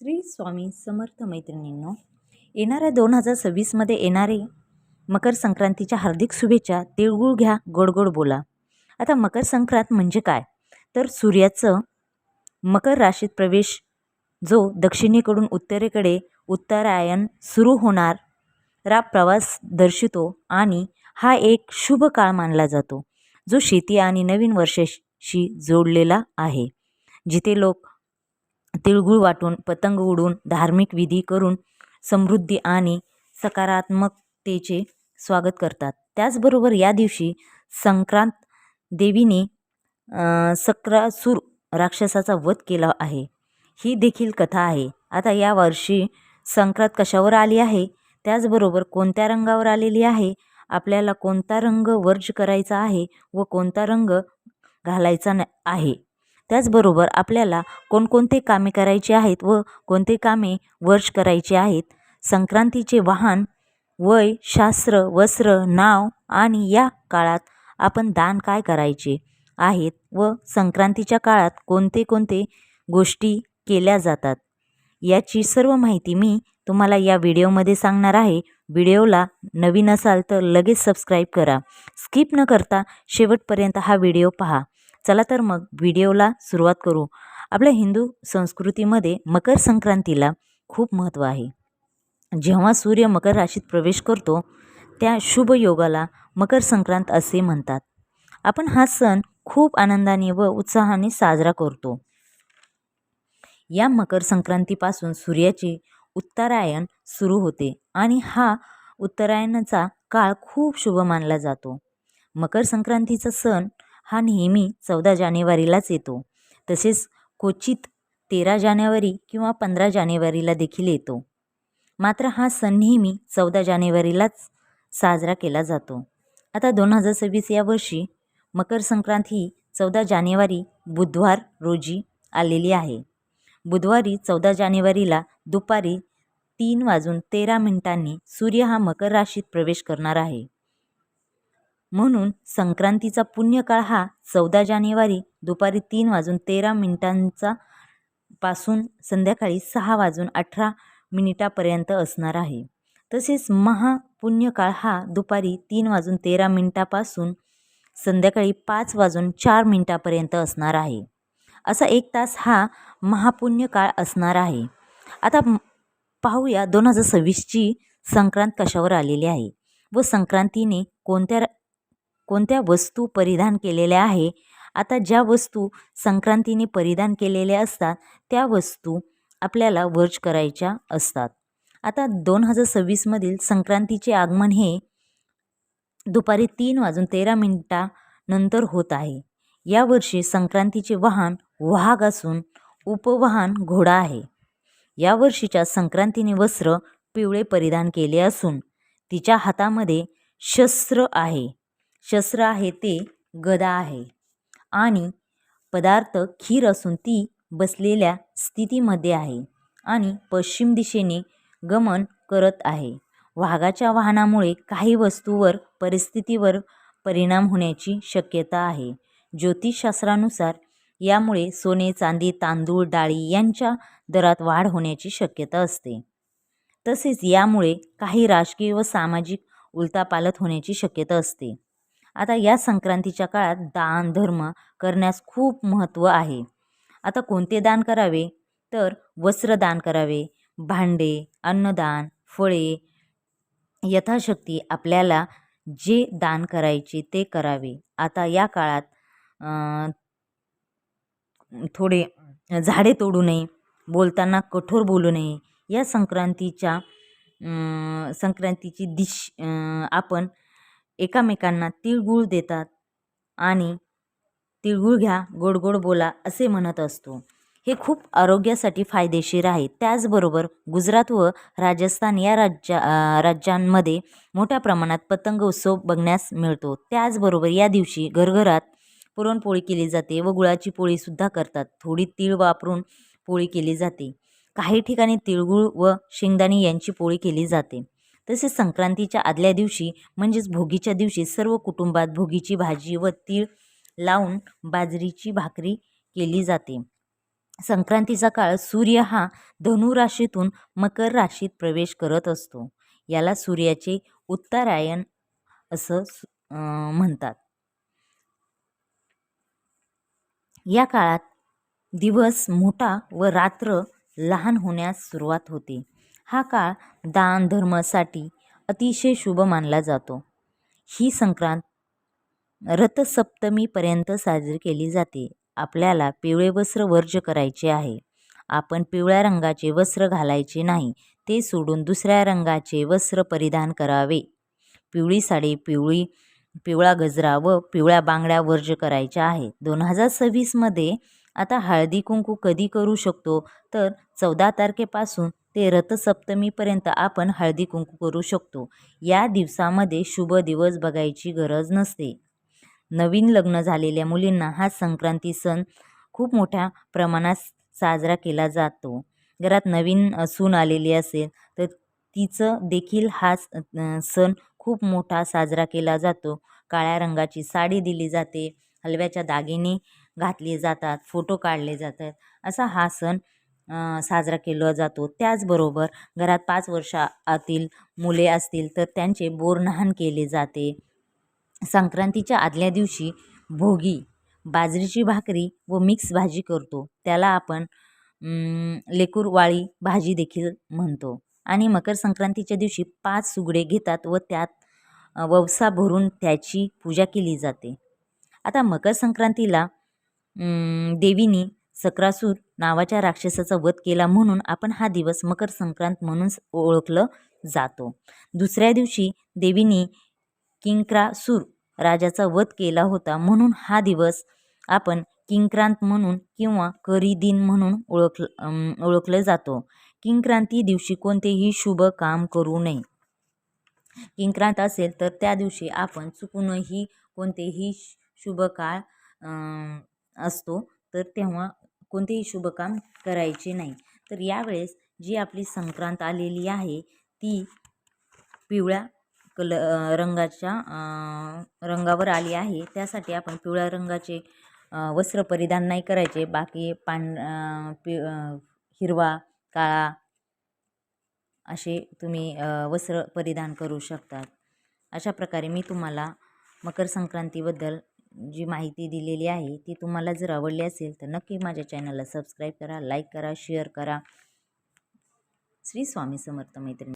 श्री स्वामी समर्थ मैत्रिणींनो, येणाऱ्या 2026मध्ये येणारे मकर संक्रांतीच्या हार्दिक शुभेच्छा. तिळगुळ घ्या, गोड गोड बोला. आता मकर संक्रांत म्हणजे काय, तर सूर्याचं मकर राशीत प्रवेश जो दक्षिणेकडून उत्तरेकडे उत्तरायण सुरू होणारा प्रवास दर्शवितो आणि हा एक शुभ काळ मानला जातो, जो शेती आणि नवीन वर्षाशी जोडलेला आहे. जिथे लोक तिळगुळ वाटून, पतंग उडून, धार्मिक विधी करून समृद्धी आणि सकारात्मकतेचे स्वागत करतात. त्याचबरोबर या दिवशी संक्रांत देवीने सक्रासूर राक्षसाचा वध केला आहे, ही देखील कथा आहे. आता या वर्षी संक्रांत कशावर आली आहे, त्याचबरोबर कोणत्या रंगावर आलेली आहे, आपल्याला कोणता रंग वर्ज करायचा आहे व कोणता रंग घालायचा आहे, त्याचबरोबर आपल्याला कोणकोणते कामे करायची आहेत व कोणते कामे वर्ज करायची आहेत, संक्रांतीचे वाहन, वय, शास्त्र, वस्त्र, नाव आणि या काळात आपण दान काय करायचे आहेत व संक्रांतीच्या काळात कोणते कोणते गोष्टी केल्या जातात, याची सर्व माहिती मी तुम्हाला या व्हिडिओमध्ये सांगणार आहे. व्हिडिओला नवीन असाल तर लगेच सबस्क्राईब करा. स्किप न करता शेवटपर्यंत हा व्हिडिओ पहा. चला तर मग व्हिडिओला सुरुवात करू. आपल्या हिंदू संस्कृतीमध्ये मकर संक्रांतीला खूप महत्त्व आहे. जेव्हा सूर्य मकर राशीत प्रवेश करतो त्या शुभ योगाला मकर संक्रांत असे म्हणतात. आपण हा सण खूप आनंदाने व उत्साहाने साजरा करतो. या मकर संक्रांतीपासून सूर्याचे उत्तरायण सुरू होते आणि हा उत्तरायणाचा काळ खूप शुभ मानला जातो. मकर संक्रांतीचा सण हा नेहमी 14 जानेवारीलाच येतो. तसेच क्वचित 13 जानेवारी किंवा 15 जानेवारीला देखील येतो. मात्र हा सण नेहमी 14 जानेवारीलाच साजरा केला जातो. आता 2026 या वर्षी मकर संक्रांत ही 14 जानेवारी बुधवार रोजी आलेली आहे. बुधवारी 14 जानेवारीला दुपारी 3:13 सूर्य हा मकर राशीत प्रवेश करणार आहे. म्हणून संक्रांतीचा पुण्यकाळ हा 14 जानेवारी दुपारी 3:13 पासून संध्याकाळी 6:18 पर्यंत असणार आहे. तसेच महापुण्यकाळ हा दुपारी 3:13 पासून संध्याकाळी 5:04 पर्यंत असणार आहे. असा 1 तास हा महापुण्य काळ असणार आहे. आता पाहूया 2026ची संक्रांत कशावर आलेली आहे व संक्रांतीने कोणत्या वस्तू परिधान केलेल्या आहे. आता ज्या वस्तू संक्रांतीने परिधान केलेल्या असतात त्या वस्तू आपल्याला वर्ज करायच्या असतात. आता 2026मधील संक्रांतीचे आगमन हे दुपारी 3:13 नंतर होत आहे. यावर्षी संक्रांतीचे वाहन वाघ असून उपवाहन घोडा आहे. या वर्षीच्या संक्रांतीने वस्त्र पिवळे परिधान केले असून तिच्या हातामध्ये शस्त्र आहे ते गदा आहे आणि पदार्थ खीर असून ती बसलेल्या स्थितीमध्ये आहे आणि पश्चिम दिशेने गमन करत आहे. वाघाच्या वाहनामुळे काही वस्तूवर परिस्थितीवर परिणाम होण्याची शक्यता आहे. ज्योतिषशास्त्रानुसार यामुळे सोने, चांदी, तांदूळ, डाळी यांच्या दरात वाढ होण्याची शक्यता असते. तसेच यामुळे काही राजकीय व सामाजिक उलथापालथ होण्याची शक्यता असते. आता या संक्रांतीच्या काळात दान धर्म करण्यास खूप महत्त्व आहे. आता कोणते दान करावे, तर वस्त्रदान करावे, भांडे, अन्नदान, फळे, यथाशक्ती आपल्याला जे दान करायचे ते करावे. आता या काळात थोडे झाडे तोडू नये, बोलताना कठोर बोलू नये. या संक्रांतीची आपण एकामेकांना तिळगुळ देतात आणि तिळगुळ घ्या, गोड गोड बोला असे म्हणत असतो. हे खूप आरोग्यासाठी फायदेशीर आहे. त्याचबरोबर गुजरात व राजस्थान या राज्यांमध्ये मोठ्या प्रमाणात पतंग उत्सव बघण्यास मिळतो. त्याचबरोबर या दिवशी घरघरात पुरणपोळी केली जाते व गुळाची पोळीसुद्धा करतात. थोडी तीळ वापरून पोळी केली जाते. काही ठिकाणी तिळगुळ व शेंगदाणे यांची पोळी केली जाते. तसेच संक्रांतीच्या आदल्या दिवशी म्हणजेच भोगीच्या दिवशी सर्व कुटुंबात भोगीची भाजी व तीळ लावून बाजरीची भाकरी केली जाते. संक्रांतीचा काळ सूर्य हा धनु राशीतून मकर राशीत प्रवेश करत असतो. याला सूर्याचे उत्तरायण असं म्हणतात. या काळात दिवस मोठा व रात्र लहान होण्यास सुरुवात होते. हा काळ दान धर्मासाठी अतिशय शुभ मानला जातो. ही संक्रांत रथसप्तमीपर्यंत साजरी केली जाते. आपल्याला पिवळे वस्त्र वर्ज करायचे आहे. आपण पिवळ्या रंगाचे वस्त्र घालायचे नाही. ते सोडून दुसऱ्या रंगाचे वस्त्र परिधान करावे. पिवळी साडी, पिवळा गजरा व पिवळ्या बांगड्या वर्ज करायच्या आहेत. 2026मध्ये आता हळदी कुंकू कधी करू शकतो तर 14 तारखेपासून ते रथसप्तमीपर्यंत आपण हळदी कुंकू करू शकतो. या दिवसामध्ये शुभ दिवस बघायची गरज नसते. नवीन लग्न झालेल्या मुलींना हा संक्रांती सण खूप मोठ्या प्रमाणात साजरा केला जातो. घरात नवीन सून आलेली असेल तर तिचं देखील हा सण खूप मोठा साजरा केला जातो. काळ्या रंगाची साडी दिली जाते, हलव्याच्या दागिने घातले जातात, फोटो काढले जातात. असा हा सण साजरा केला जातो. त्याचबरोबर घरात 5 वर्षातील मुले असतील तर त्यांचे बोरनहाण केले जाते. संक्रांतीच्या आदल्या दिवशी भोगी बाजरीची भाकरी व मिक्स भाजी करतो. त्याला आपण लेकुरवाळी भाजी देखील म्हणतो. आणि मकर संक्रांतीच्या दिवशी 5 सुगडे घेतात व त्यात ववसा भरून त्याची पूजा केली जाते. आता मकर संक्रांतीला देवीनी सक्रासूर नावाच्या राक्षसाचा वध केला म्हणून आपण हा दिवस मकर संक्रांत म्हणून ओळखलं जातो. दुसऱ्या दिवशी देवीनी किंक्रासूर राजाचा वध केला होता म्हणून हा दिवस आपण किंक्रांत म्हणून किंवा करी दिन म्हणून ओळखलं जातो. किंक्रांती दिवशी कोणतेही शुभ काम करू नये. किंक्रांत असेल तर त्या दिवशी आपण चुकूनही कोणतेही शुभ काळ असतो तर तेव्हा कोणतेही शुभ काम करायचे नाही. तर यावेळेस जी आपली संक्रांत आलेली आहे ती पिवळ्या रंगाच्या रंगावर आली आहे. त्यासाठी आपण पिवळ्या रंगाचे वस्त्र परिधान नाही करायचे. बाकी हिरवा, काळा असे तुम्ही वस्त्र परिधान करू शकतात. अशा प्रकारे मी तुम्हाला मकर संक्रांतीबद्दल जी माहिती दिलेली आहे ती तुम्हाला जर आवडली असेल तर नक्की माझ्या चॅनलला सबस्क्राईब करा, लाईक करा, शेअर करा. श्री स्वामी समर्थ मैत्रिणी.